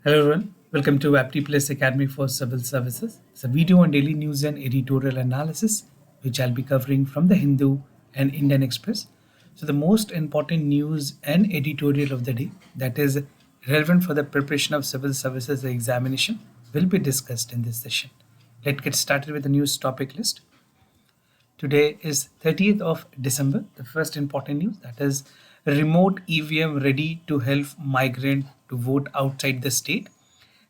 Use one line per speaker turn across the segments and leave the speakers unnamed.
Hello everyone, welcome to Apti Plus Academy for Civil Services. It's a video on daily news and editorial analysis, which I'll be covering from the Hindu and Indian Express. So the most important news and editorial of the day that is relevant for the preparation of civil services examination will be discussed in this session. Let's get started with the news topic list. Today is 30th of December. The first important news that is remote EVM ready to help migrant to vote outside the state.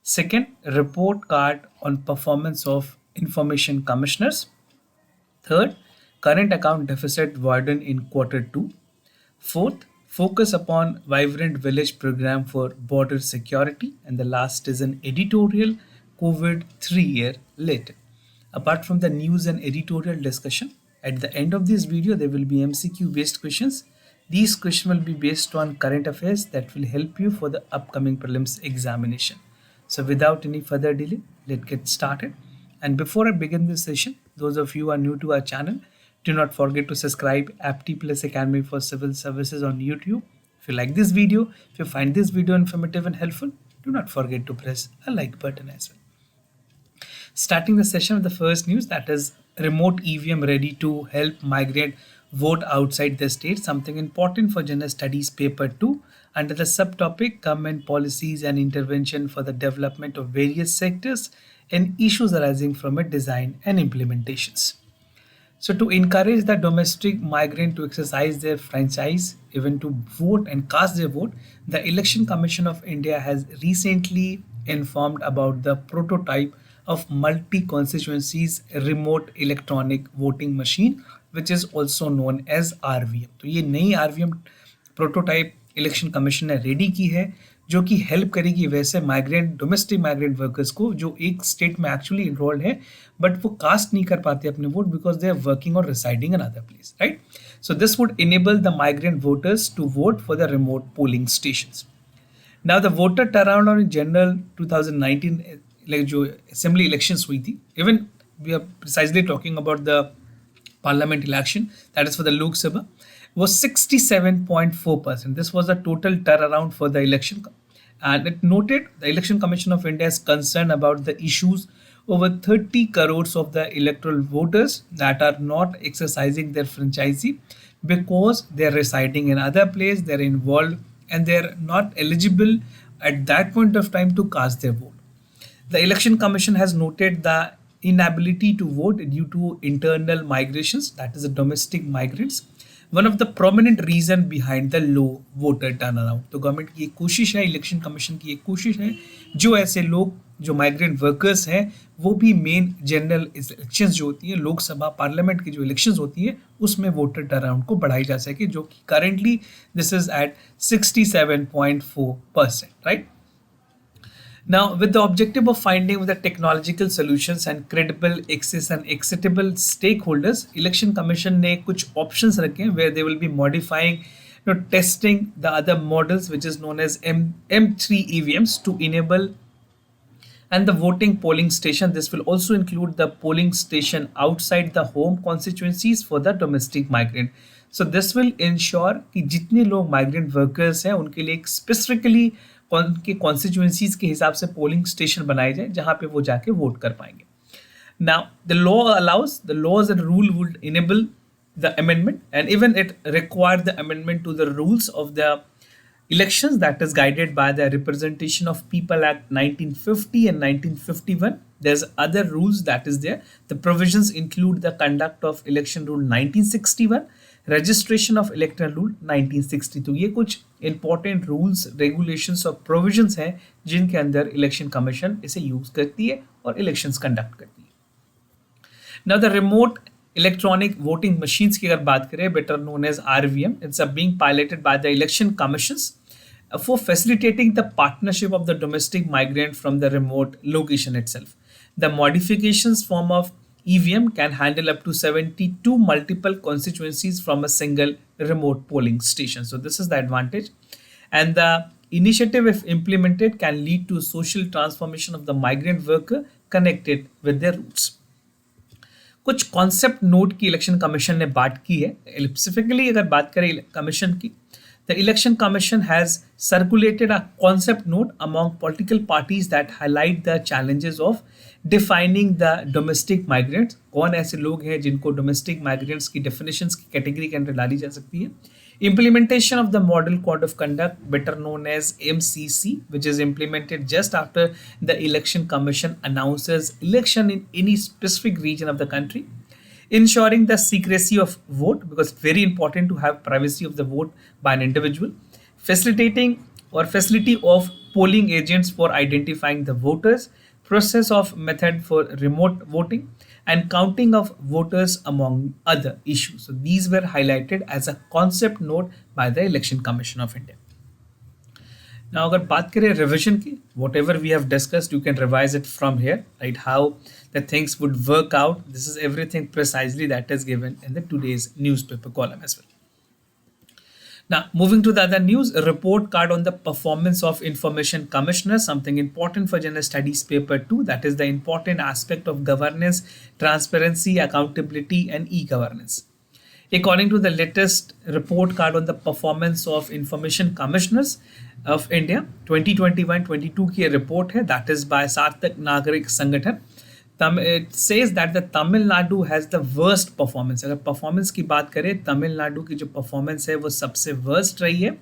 Second, report card on performance of information commissioners. Third, current account deficit widened in quarter 2. Fourth, focus upon vibrant village program for border security. And the last is an editorial COVID 3 year later. Apart from the news and editorial discussion, at the end of this video, there will be MCQ based questions. These questions will be based on current affairs that will help you for the upcoming prelims examination. So without any further delay, let's get started. And before I begin this session, those of you who are new to our channel, do not forget to subscribe Apti Plus Academy for Civil Services on YouTube. If you like this video, if you find this video informative and helpful, do not forget to press a like button as well. Starting the session with the first news, that is remote EVM ready to help migrant vote outside the state, something important for General Studies Paper 2 under the subtopic Government Policies and Intervention for the Development of Various Sectors and Issues Arising from it Design and Implementations. So to encourage the domestic migrant to exercise their franchise, even to vote and cast their vote, the Election Commission of India has recently informed about the prototype of multi-constituencies remote electronic voting machine, which is also known as RVM. तो ये नई RVM prototype election commission ने ready की है, जो कि help करेगी वैसे माइग्रेंट डोमेस्टिक माइग्रेंट वर्कर्स को जो एक स्टेट में एक्चुअली इनरोल्ड है बट वो कास्ट नहीं कर पाते अपने vote because they are working और residing in other place, right. So this would enable the migrant voters to vote for the remote polling stations. Now the voter turnout on general 2019 जो assembly elections हुई थी, even we are precisely talking about the parliament election, that is for the Lok Sabha, was 67.4%. This was the total turnaround for the election. And it noted the Election Commission of India is concerned about the issues over 30 crores of the electoral voters that are not exercising their franchise because they're residing in other place, they're involved and they're not eligible at that point of time to cast their vote. The Election Commission has noted the inability to vote due to internal migrations, that is the domestic migrants, one of the prominent reason behind the low voter turnout. तो government की एक कोशिश है, election commission की एक कोशिश है, जो ऐसे लोग जो माइग्रेंट वर्कर्स हैं वो भी मेन जनरल इलेक्शंस जो होती है, लोकसभा पार्लियामेंट की जो इलेक्शंस होती है उसमें वोटर टर्नआउट को बढ़ाई जा सके, जो कि currently this is at 67.4%, right. Now, with the objective of finding the technological solutions and credible access and acceptable stakeholders, Election Commission ने कुछ options रखे हैं where they will be modifying, testing the other models which is known as M3 EVMs to enable and the voting polling station. This will also include the polling station outside the home constituencies for the domestic migrant. So this will ensure कि जितने लोग migrant workers हैं उनके लिए specifically उनके constituencies के हिसाब से पोलिंग स्टेशन बनाए जाए जहां पे वो जाके वोट कर पाएंगे. Now the law allows the laws and rule would enable the amendment and even it require the amendment to the rules of the elections that is guided by the Representation of People Act 1950 and 1951. There's other rules that is there. The provisions include the conduct of election rule 1961, registration of electoral rule 1960. तो ये कुछ important rules, regulations और provisions हैं जिनके अंदर election commission इसे use करती है और इलेक्शंस कंडक्ट करती है. Now the remote electronic voting machines की अगर बात करें, better known as RVM, it's being piloted by the election commissions for facilitating the partnership of the domestic migrant from the remote location itself. The modifications form of EVM can handle up to 72 multiple constituencies from a single remote polling station. So this is the advantage. And the initiative, if implemented, can lead to social transformation of the migrant worker connected with their roots. कुछ concept note की election commission ने बात की है. Specifically अगर बात करें commission की, The Election Commission has circulated a concept note among political parties that highlight the challenges of defining the domestic migrants. कौन ऐसे लोग हैं जिनको domestic migrants की definitions की category के अंदर डाली जा सकती है. Implementation of the Model Code of Conduct, better known as MCC, which is implemented just after the Election Commission announces election in any specific region of the country. Ensuring the secrecy of vote, because it's very important to have privacy of the vote by an individual. Facilitating or facility of polling agents for identifying the voters, process of method for remote voting, and counting of voters among other issues. So these were highlighted as a concept note by the Election Commission of India. Now, अगर बात करें revision की, whatever we have discussed, you can revise it from here, right? How the things would work out. This is everything precisely that is given in the today's newspaper column as well. Now, moving to the other news, a report card on the performance of information commissioner, something important for general studies paper 2. That is the important aspect of governance, transparency, accountability, and e-governance. According to the latest report card on the performance of information commissioners of India 2021-22 की report है, that is by सार्थक नागरिक संगठन. It says that the Tamil Nadu has the worst performance. अगर performance की बात करें, तमिलनाडु की जो performance है वो सबसे worst रही है,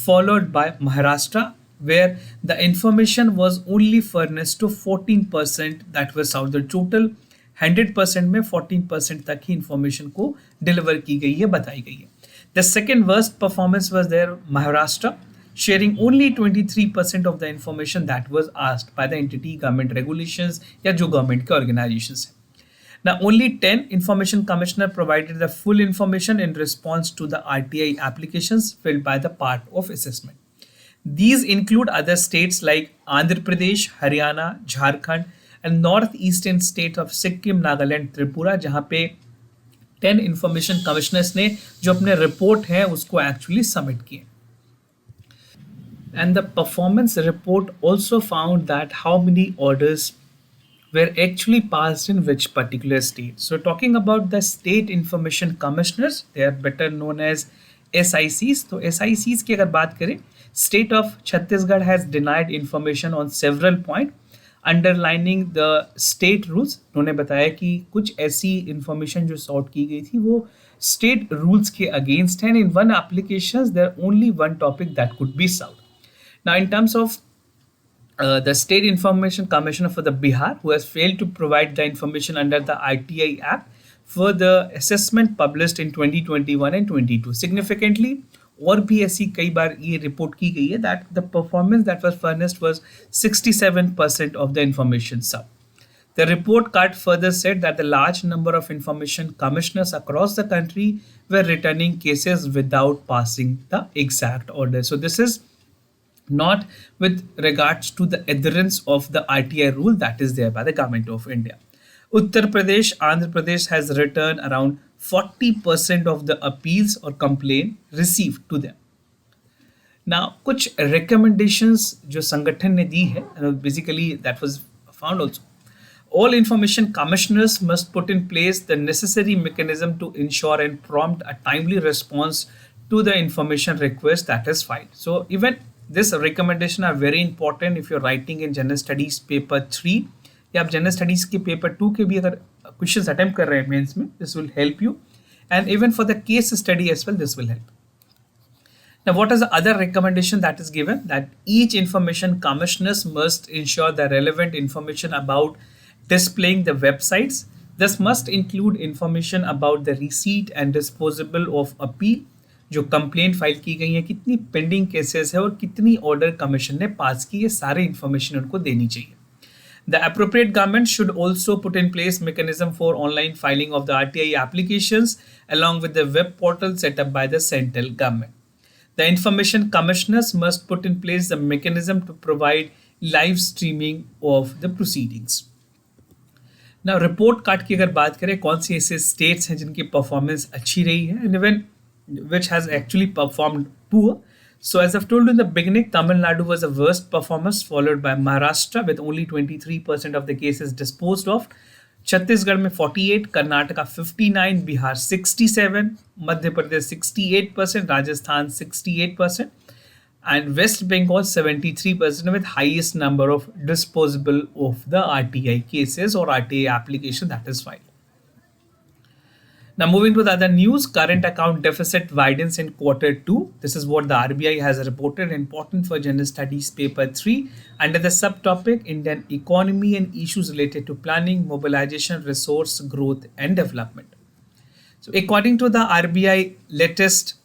followed by Maharashtra, where the information was only furnished to 14%, that was out the total 100% में 14% तक ही information को deliver की गई है, बताई गई है. The second worst performance was there Maharashtra, sharing only 23% of the information that was asked by the entity, government regulations या जो government के organizations हैं. Now only 10 information commissioner provided the full information in response to the RTI applications filled by the part of assessment. These include other states like Andhra Pradesh, Haryana, Jharkhand and northeastern state of Sikkim, Nagaland, Tripura, जहाँ पे 10 information commissioners ने जो अपने report है उसको actually submit किए. And the performance report also found that how many orders were actually passed in which particular state. So talking about the state information commissioners, they are better known as SICs. तो SICs की अगर बात करें, state of Chhattisgarh has denied information on several points, underlining the state rules. उन्होंने बताया कि कुछ ऐसी information जो sort की गई थी वो state rules के against हैं. In one applications there only one topic that could be solved. Now, in terms of the State Information Commissioner for the Bihar, who has failed to provide the information under the ITI Act for the assessment published in 2021 and 22. Significantly, और भी ऐसी कई बार ये report की गई है that the performance that was furnished was 67% of the information sub. The report card further said that the large number of information commissioners across the country were returning cases without passing the exact order. So this is not with regards to the adherence of the RTI rule that is there by the government of India. Uttar Pradesh, Andhra Pradesh has returned around 40% of the appeals or complaint received to them. Now, कुछ recommendations जो संगठन ने दी है, basically that was found also. All information commissioners must put in place the necessary mechanism to ensure and prompt a timely response to the information request that is filed. So even this recommendation are very important if you're writing in general studies paper 3 या आप general studies के paper 2 के भी अगर questions attempt कर रहे हैं mains में, this will help you, and even for the case study as well this will help. Now what is the other recommendation that is given? That each information commissioners must ensure the relevant information about displaying the websites. This must include information about the receipt and disposal of appeal, जो complaint file की गई है, कितनी pending cases है और कितनी order commission ने पास की, ये सारे इंफॉर्मेशन उनको देनी चाहिए. The appropriate government should also put in place mechanism for online filing of the RTI applications along with the web portal set up by the central government. The information commissioners must put in place the mechanism to provide live streaming of the proceedings. Now report card की अगर बात करें, कौन सी ऐसे states हैं जिनकी performance अच्छी रही है and even which has actually performed poor. So as I've told you in the beginning, Tamil Nadu was the worst performance, followed by Maharashtra with only 23% of the cases disposed of, Chhattisgarh में 48, Karnataka 59, Bihar 67, Madhya Pradesh 68%, Rajasthan 68%, and West Bengal 73% with highest number of disposable of the RTI cases or RTI application that is filed. Now, moving to the other news, current account deficit widens in quarter two. This is what the RBI has reported, important for General Studies paper 3, under the subtopic Indian economy and issues related to planning, mobilization, resource growth, and development. So, according to the RBI latest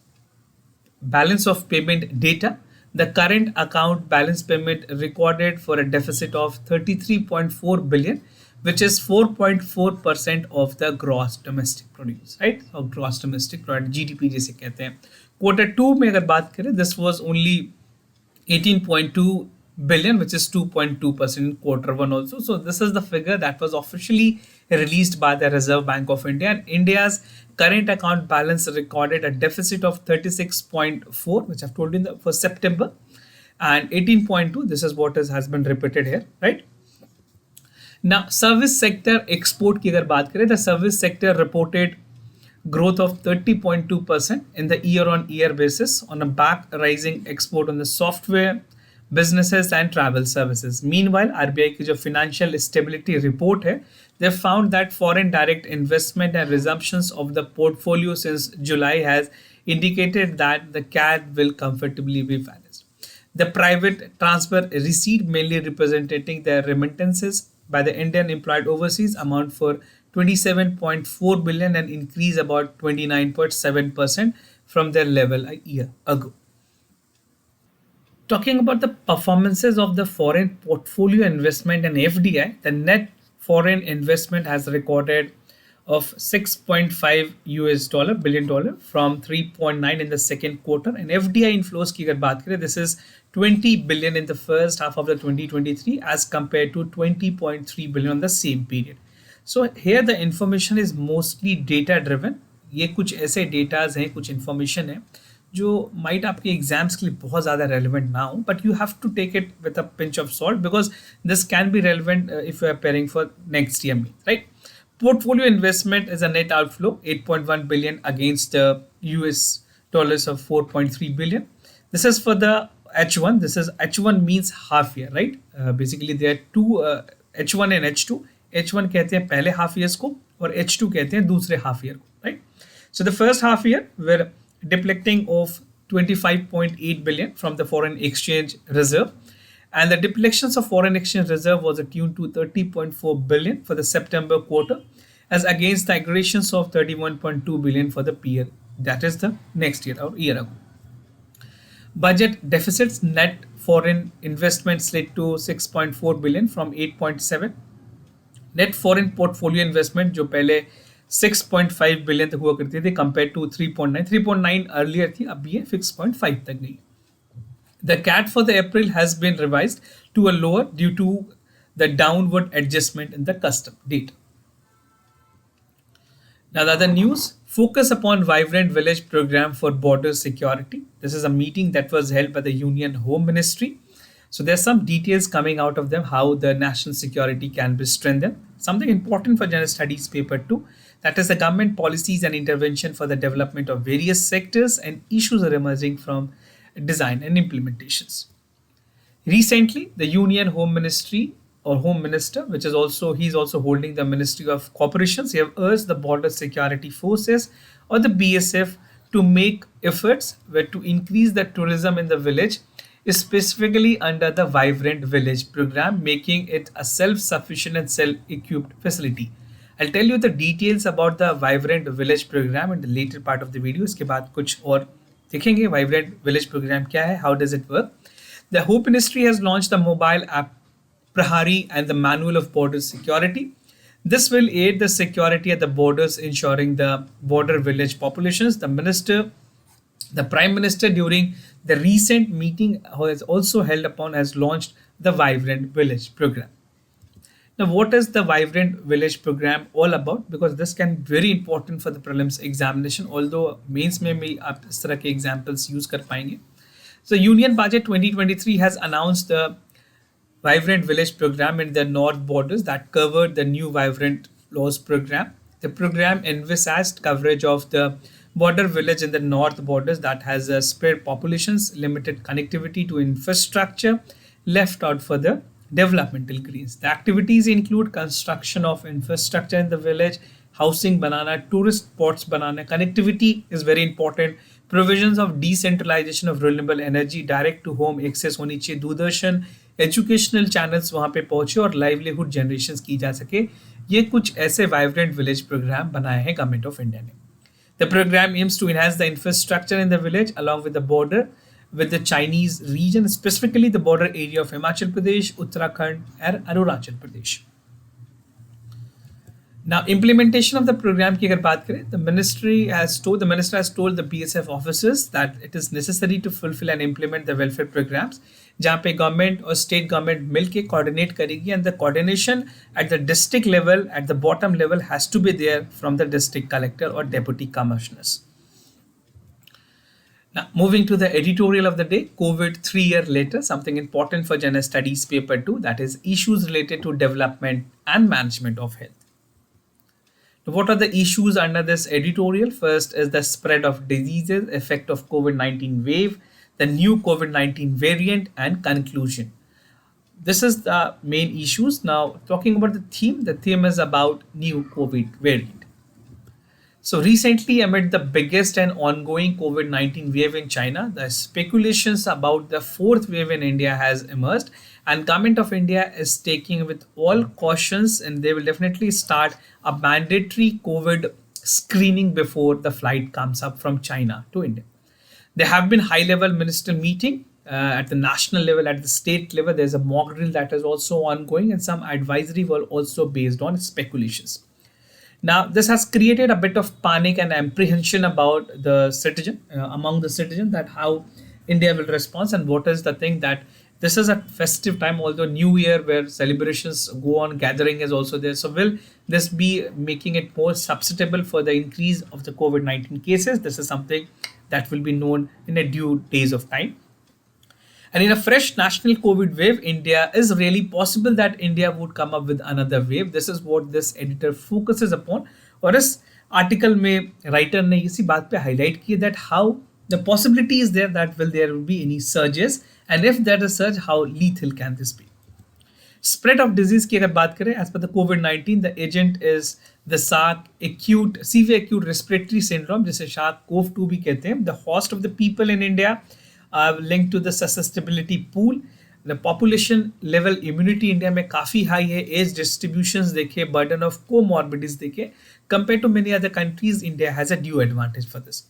balance of payment data, the current account balance payment recorded for a deficit of 33.4 billion, which is 4.4% of the gross domestic produce, right? Or gross domestic product, GDP जिसे कहते हैं. Quarter two में अगर बात करें, this was only 18.2 billion, which is 2.2% in quarter one also. So this is the figure that was officially released by the Reserve Bank of India. And India's current account balance recorded a deficit of 36.4, which I've told you for September, and 18.2. This is what has been repeated here, right? Now, service sector export की अगर बात करें, the service sector reported growth of 30.2% in the year-on-year basis on a back rising export on the software, businesses and travel services. Meanwhile, RBI की जो financial stability report है, they found that foreign direct investment and resumptions of the portfolio since July has indicated that the CAD will comfortably be balanced. The private transfer receipt, mainly representing the remittances by the Indian employed overseas, amount for 27.4 billion and increase about 29.7% from their level a year ago. Talking about the performances of the foreign portfolio investment and FDI, the net foreign investment has recorded of 6.5 US dollar billion from 3.9 in the second quarter, and FDI inflows की अगर बात करें, this is 20 billion in the first half of the 2023 as compared to 20.3 billion on the same period. So here the information is mostly data driven. ये कुछ ऐसे datas हैं, कुछ information है जो might आपके एग्जाम्स के लिए बहुत ज़्यादा relevant ना हो, but you have to take it with a pinch of salt because this can be relevant if you are preparing for next year, right? Portfolio investment is a net outflow 8.1 billion against the US dollars of 4.3 billion. This is for the H1. This is H1 means half year, right? Basically there are two H1 and H2. H1 कहते हैं पहले half years को और H2 कहते हैं दूसरे half year को, right? So the first half year we're depleting of 25.8 billion from the foreign exchange reserve, and the deplections of foreign exchange reserve was attuned to 30.4 billion for the September quarter as against the aggregations of 31.2 billion for the period, that is the next year or year ago. Budget deficits, net foreign investment slid to 6.4 billion from 8.7. Net foreign portfolio investment जो पहले 6.5 billion तक हुआ करती थी compared to 3.9 earlier थी, अब ये 6.5 तक गई. The CAT for the April has been revised to a lower due to the downward adjustment in the custom data. Now the other news, focus upon vibrant village program for border security. This is a meeting that was held by the Union Home Ministry. So there's some details coming out of them, how the national security can be strengthened. Something important for General Studies paper 2, that is the government policies and intervention for the development of various sectors and issues are emerging from design and implementations. Recently, the Union Home Ministry or Home Minister, which is also, he's also holding the Ministry of Corporations, he have urged the Border Security Forces or the BSF to make efforts to increase the tourism in the village, specifically under the Vibrant Village program, making it a self-sufficient and self-equipped facility. I'll tell you the details about the Vibrant Village program in the later part of the video. इसके बाद कुछ और देखेंगे Vibrant Village program क्या है, how does it work. The Home Ministry has launched the mobile app Prahari and the Manual of Border Security. This will aid the security at the borders, ensuring the border village populations. The Prime Minister during the recent meeting has also held upon has launched the Vibrant Village program. Now, what is the Vibrant Village program all about? Because this can be very important for the prelims examination, although mains में भी आप इस तरह के examples use कर पाएंगे. So Union Budget 2023 has announced the Vibrant Village program in the north borders that covered the new Vibrant Laws program. The program envisaged coverage of the border village in the north borders that has spread populations, limited connectivity to infrastructure, left out for the developmental greens. The activities include construction of infrastructure in the village, housing banana, tourist spots banana. Connectivity is very important. Provisions of decentralization of renewable energy, direct to home access होनी चाहिए, Doordarshan educational channels वहाँ पे पहुँचे और livelihood generation की जा सके. ये कुछ ऐसे वाइब्रेंट विलेज प्रोग्राम बनाए हैं गवर्नमेंट ऑफ इंडिया ने. The program aims to enhance the infrastructure in the village along with the border with the Chinese region, specifically the border area of Himachal Pradesh, Uttarakhand, and Arunachal Pradesh. Now, implementation of the program की अगर बात करें, the minister has told the BSF officers that it is necessary to fulfill and implement the welfare programs, जहाँ पे government और state government मिलके coordinate करेगी, and the coordination at the district level, at the bottom level, has to be there from the district collector or deputy commissioners. Now, moving to the editorial of the day, COVID 3 years later, something important for General Studies paper 2, that is issues related to development and management of health. What are the issues under this editorial? First is the spread of diseases, effect of COVID-19 wave, the new COVID-19 variant, and conclusion. This is the main issues. Now, talking about the theme is about new COVID variant. So recently, amid the biggest and ongoing COVID-19 wave in China, the speculations about the fourth wave in India has emerged, and government of India is taking with all cautions, and they will definitely start a mandatory COVID screening before the flight comes up from China to India. There have been high-level minister meeting at the national level, at the state level. There's a mock drill that is also ongoing, and some advisory were also based on speculations. Now, this has created a bit of panic and apprehension about the citizen, among the citizens, that how India will respond and what is the thing that this is a festive time, although New Year where celebrations go on, gathering is also there. So will this be making it more susceptible for the increase of the COVID-19 cases? This is something that will be known in a due days of time. And in a fresh national COVID wave, India is really possible that India would come up with another wave. This is what this editor focuses upon. और इस article में writer ने इसी बात पे highlight किया that how the possibility is there that there will be any surges, and if there is a surge, how lethal can this be? Spread of disease की अगर बात करें, as per the COVID-19, the agent is the severe acute respiratory syndrome, जिसे SARS-CoV-2 भी कहते हैं. The host of the people in India linked to the susceptibility pool. The population level immunity India में काफ़ी high है. Age distributions देखे, burden of comorbidities देखे, compared to many other countries, India has a due advantage for this.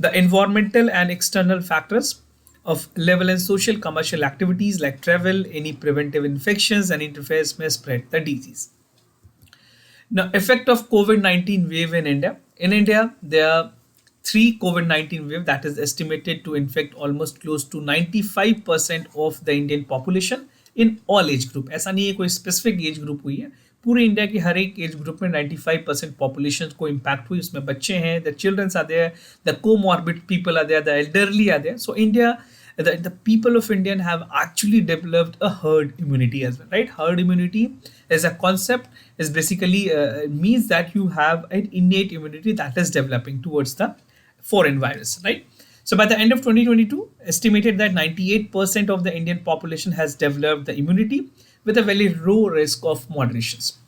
The environmental and external factors of level and social commercial activities like travel, any preventive infections and interference may spread the disease. Now, effect of COVID-19 wave in India. In India, there are 3 COVID-19 wave that is estimated to infect almost close to 95% of the Indian population in all age group. ऐसा नहीं है कोई specific age group हुई है, पूरे India के हर एक age group में 95% पॉपुलेशन को इम्पैक्ट हुई. उसमें बच्चे हैं, the childrens are there, the comorbid people are there, the elderly are there. So India, the people of India have actually developed a herd immunity as well, right? Herd immunity as a concept is basically means that you have an innate immunity that is developing towards the foreign virus, right? So by the end of 2022, estimated that 98% of the Indian population has developed the immunity with a very low risk of moderations.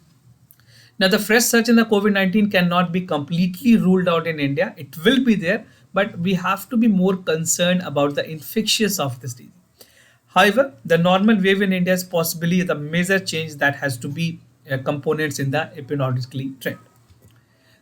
Now, the fresh surge in the COVID-19 cannot be completely ruled out in India. It will be there, but we have to be more concerned about the infectious of this disease. However, the normal wave in India is possibly the major change that has to be components in the epidemiological trend.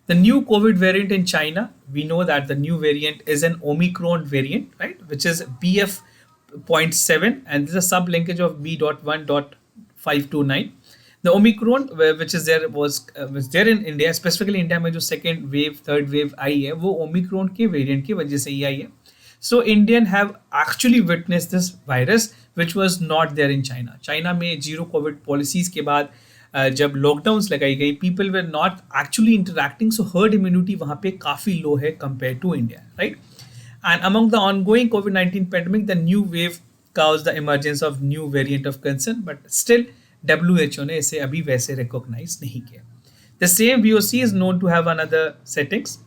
The new COVID variant in China, we know that the new variant is an Omicron variant, right, which is BF.7, and this is a sub-linkage of B.1.529. The Omicron, which is there, was there in India, specifically India में जो second wave, third wave आई है, वो Omicron के variant की वजह से ही आई है. So Indian have actually witnessed this virus, which was not there in China. China में zero COVID policies के बाद जब लॉकडाउन्स लगाई गई, people were not actually interacting, so herd immunity वहाँ पे काफ़ी low है compared to India, right? And among the ongoing COVID-19 pandemic, the new wave caused the emergence of new variant of concern, but still WHO ने इसे अभी वैसे recognize नहीं किया. The same VOC is known to have another settings,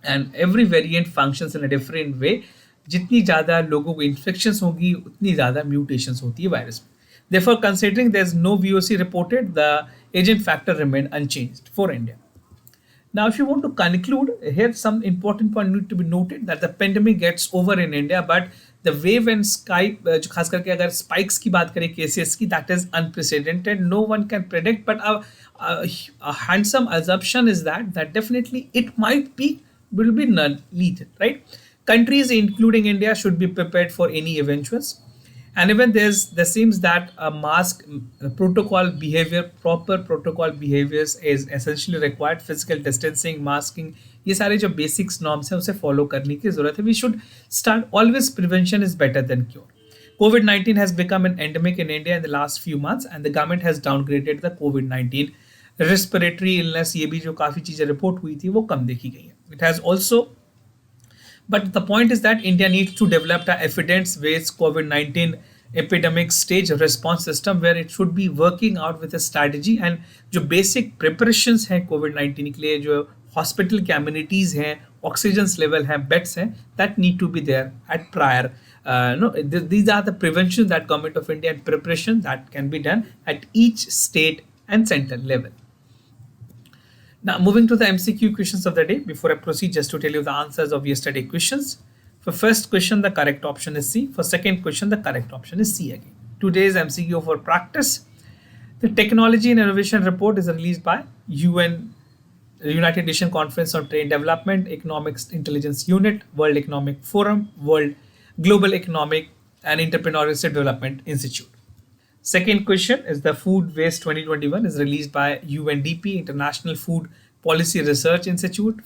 and every variant functions in a different way. जितनी ज़्यादा लोगों को infections होगी उतनी ज़्यादा mutations होती है virus में. Therefore, considering there is no VOC reported, the agent factor remained unchanged for India. Now, if you want to conclude, here some important point need to be noted that the pandemic gets over in India, but the wave and Skype, जो खास करके अगर spikes की बात करें cases की, that is unprecedented. No one can predict, but a handsome assumption is that definitely it might be will be non-lethal, right? Countries, including India, should be prepared for any eventuals. And even there seems that a mask protocol behavior, proper protocol behaviors is essentially required. Physical distancing, masking, ये सारे जो basics norms हैं उसे follow करने की जरूरत है. We should start always. Prevention is better than cure. COVID-19 has become an endemic in India in the last few months, and the government has downgraded the COVID-19 respiratory illness. ये भी जो काफी चीजें report हुई थी वो कम देखी गई है. It has also, but the point is that India needs to develop the evidence-based COVID-19 epidemic stage response system where it should be working out with a strategy, and जो basic preparations हैं COVID-19 के लिए, जो hospital communities हैं, oxygen level हैं, beds हैं, that need to be there at prior. These are the preventions that Government of India and preparation that can be done at each state and central level. Now, moving to the MCQ questions of the day. Before I proceed, just to tell you the answers of yesterday questions. For first question, the correct option is C. For second question, the correct option is C again. Today's MCQ for practice. The Technology and Innovation Report is released by United Nations Conference on Trade Development, Economic Intelligence Unit, World Economic Forum, World Global Economic and Entrepreneurial Development Institute. Second question is the Food Waste 2021 is released by UNDP, International Food Policy Research Institute,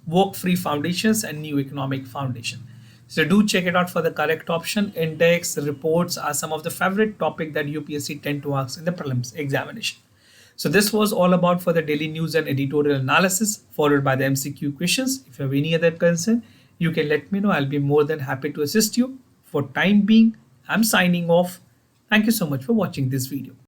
Work Free Foundations and New Economic Foundation. So do check it out for the correct option. Index reports are some of the favorite topic that UPSC tend to ask in the prelims examination. So this was all about for the daily news and editorial analysis, followed by the MCQ questions. If you have any other concern, you can let me know. I'll be more than happy to assist you. For time being, I'm signing off. Thank you so much for watching this video.